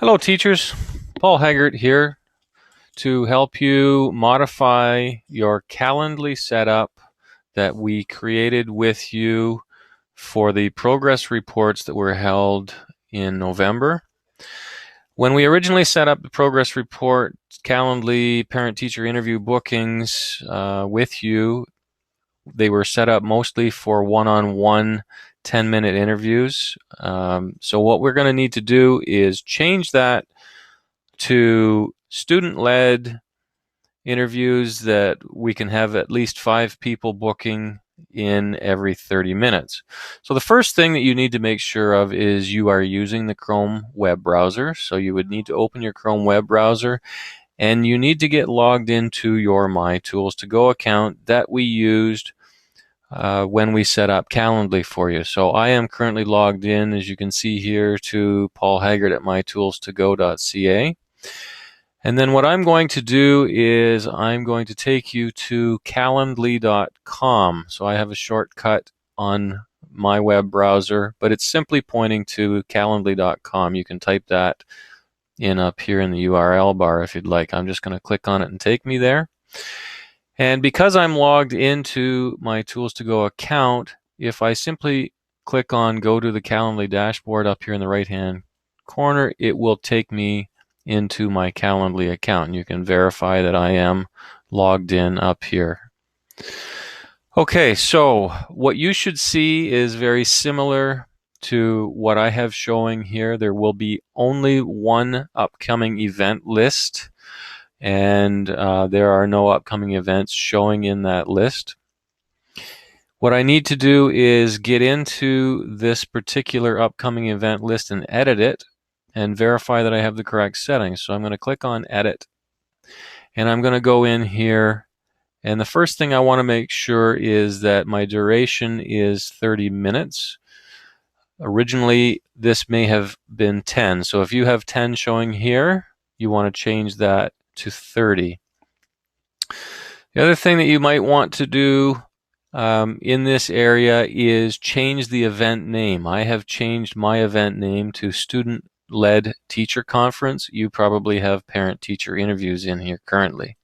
Hello teachers, Paul Haggart here to help you modify your Calendly setup that we created with you for the progress reports that were held in November. When we originally set up the progress report, Calendly parent-teacher interview bookings with you, they were set up mostly for one-on-one 10-minute interviews. So what we're going to need to do is change that to student-led interviews that we can have at least 5 people booking in every 30 minutes. So the first thing that you need to make sure of is you are using the Chrome web browser. So you would need to open your Chrome web browser and you need to get logged into your My Tools to Go account that we used when we set up Calendly for you. So I am currently logged in, as you can see here, to Paul Haggart at mytoolstogo.ca. And then what I'm going to do is I'm going to take you to calendly.com. So I have a shortcut on my web browser, but it's simply pointing to calendly.com. You can type that in up here in the URL bar if you'd like. I'm just going to click on it and take me there. And because I'm logged into my Tools to Go account, if I simply click on Go to the Calendly dashboard up here in the right-hand corner, it will take me into my Calendly account. And you can verify that I am logged in up here. Okay, so what you should see is very similar to what I have showing here. There will be only one upcoming event list, and there are no upcoming events showing in that list. What I need to do is get into this particular upcoming event list and edit it and verify that I have the correct settings. So I'm going to click on Edit, and I'm going to go in here, and the first thing I want to make sure is that my duration is 30 minutes. Originally, this may have been 10, so if you have 10 showing here, you want to change that to 30. The other thing that you might want to do in this area is change the event name. I have changed my event name to Student-Led Teacher Conference. You probably have parent-teacher interviews in here currently.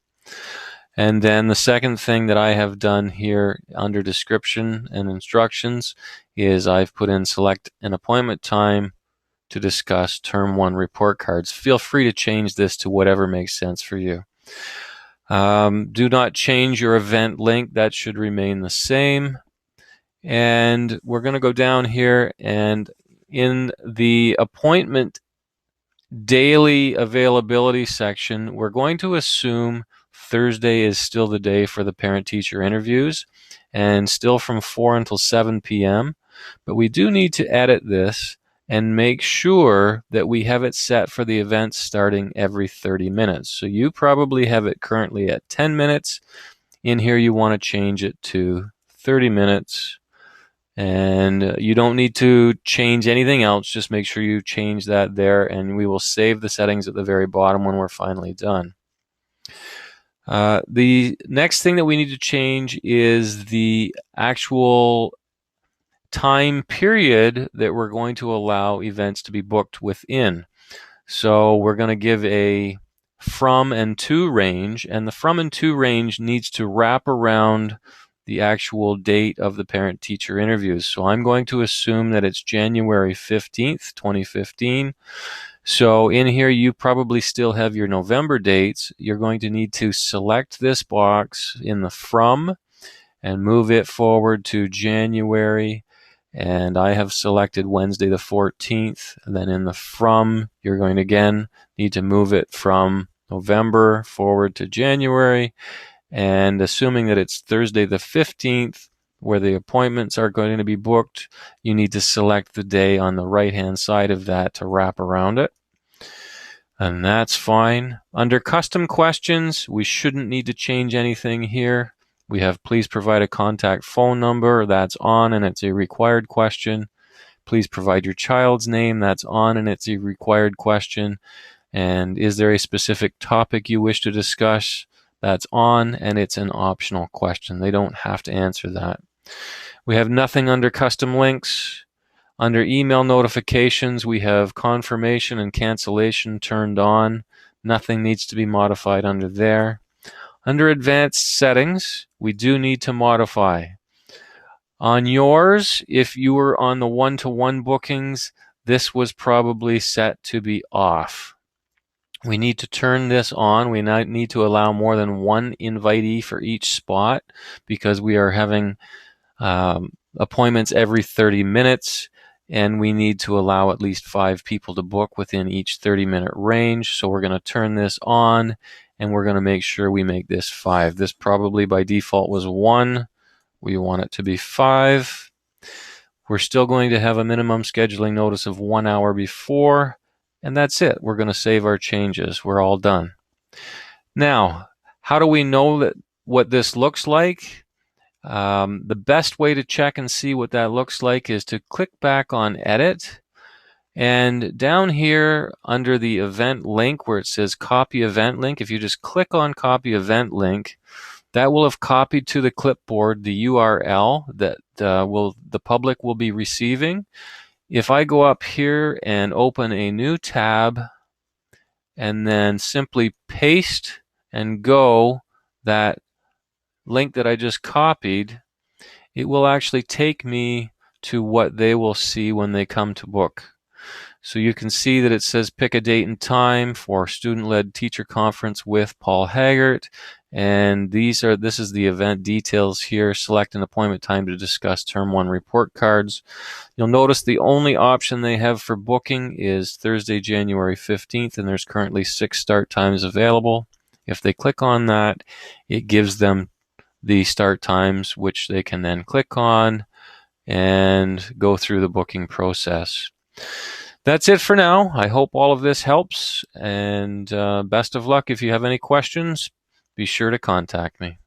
And then the second thing that I have done here under description and instructions is I've put in select an appointment time to discuss Term 1 report cards. Feel free to change this to whatever makes sense for you. Do not change your event link. That should remain the same. And we're going to go down here, and in the appointment daily availability section, we're going to assume Thursday is still the day for the parent-teacher interviews and still from 4 until 7 p.m. But we do need to edit this and make sure that we have it set for the events starting every 30 minutes. So you probably have it currently at 10 minutes. In here you want to change it to 30 minutes. And you don't need to change anything else. Just make sure you change that there, and we will save the settings at the very bottom when we're finally done. The next thing that we need to change is the actual time period that we're going to allow events to be booked within. So we're going to give a from and to range, and the from and to range needs to wrap around the actual date of the parent-teacher interviews. So I'm going to assume that it's January 15th, 2015. So in here you probably still have your November dates. You're going to need to select this box in the from and move it forward to January. And I have selected Wednesday the 14th. And then in the from, you're going to again need to move it from November forward to January. And assuming that it's Thursday the 15th, where the appointments are going to be booked, you need to select the day on the right-hand side of that to wrap around it. And that's fine. Under custom questions, we shouldn't need to change anything here. We have please provide a contact phone number. That's on, and it's a required question. Please provide your child's name. That's on, and it's a required question. And is there a specific topic you wish to discuss? That's on, and it's an optional question. They don't have to answer that. We have nothing under custom links. Under email notifications, we have confirmation and cancellation turned on. Nothing needs to be modified under there. Under advanced settings, we do need to modify. On yours, if you were on the one-to-one bookings, this was probably set to be off. We need to turn this on. We need to allow more than one invitee for each spot because we are having appointments every 30 minutes, and we need to allow at least 5 people to book within each 30-minute range. So we're going to turn this on, and we're going to make sure we make this 5. This probably by default was 1. We want it to be 5. We're still going to have a minimum scheduling notice of 1 hour before, and that's it. We're going to save our changes. We're all done. Now, how do we know what this looks like? The best way to check and see what that looks like is to click back on Edit, and down here under the event link where it says Copy Event Link, if you just click on Copy Event Link, that will have copied to the clipboard the URL that the public will be receiving. If I go up here and open a new tab and then simply paste and go that link that I just copied, it will actually take me to what they will see when they come to book. So you can see that it says pick a date and time for student-led teacher conference with Paul Haggart, and this is the event details here. Select an appointment time to discuss term 1 report cards. You'll notice the only option they have for booking is Thursday, January 15th, and there's currently 6 start times available. If they click on that, it gives them the start times, which they can then click on and go through the booking process. That's it for now. I hope all of this helps, and best of luck. If you have any questions, be sure to contact me.